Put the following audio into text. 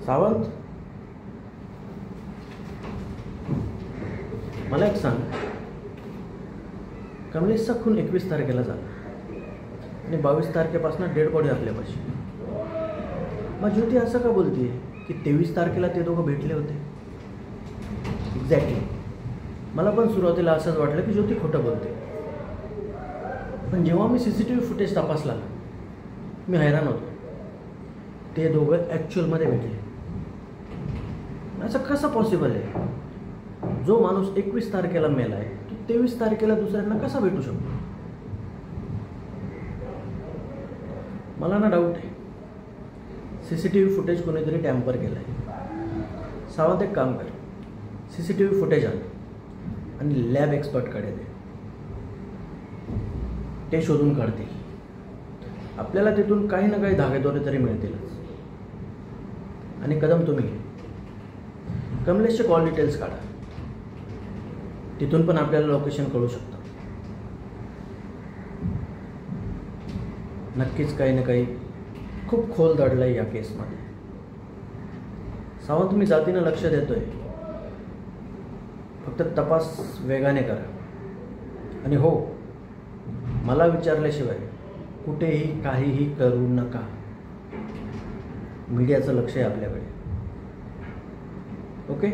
सावंत, मला एक सांग, कमलेशचा खून 21 तारखेला झाला आणि 22 तारखेपासून डेड बॉडी आपल्यापाशी. मग ज्योती असं का बोलते की 23 तारखेला ते दोघं भेटले होते? एक्झॅक्टली, मला पण सुरुवातीला असंच वाटलं की ज्योती खोटं बोलते. पण जेव्हा मी CCTV फुटेज तपासला मी हैराण होतो. ते दोघं ॲक्च्युअलमध्ये भेटले. असं कसं पॉसिबल आहे? जो माणूस 21 तारखेला मेला आहे तो 23 तारखेला दुसऱ्यांना कसा भेटू शकतो? मला ना डाऊट आहे, CCTV फुटेज कोणीतरी टॅम्पर केलं आहे. सावंत, एक काम कर, CCTV फुटेज आण आणि लॅब एक्सपर्टकडे दे. ते शोधून काढतील. आपल्याला तिथून काही ना काही धागेदोरे तरी मिळतीलच. आणि कदम, तुम्ही कमलेशचे कॉल डिटेल्स काढा. तिथून पण आपल्याला लोकेशन कळू शकतं. नक्कीच काही ना काही खूप खोल दडलं आहे या केसमध्ये. सावंत, मी जातीनं लक्ष देतोय, फक्त तपास वेगाने करा. आणि हो, मला विचारल्याशिवाय कुठेही काहीही करू नका. मीडियाचं लक्ष आहे आपल्याकडे. ओके.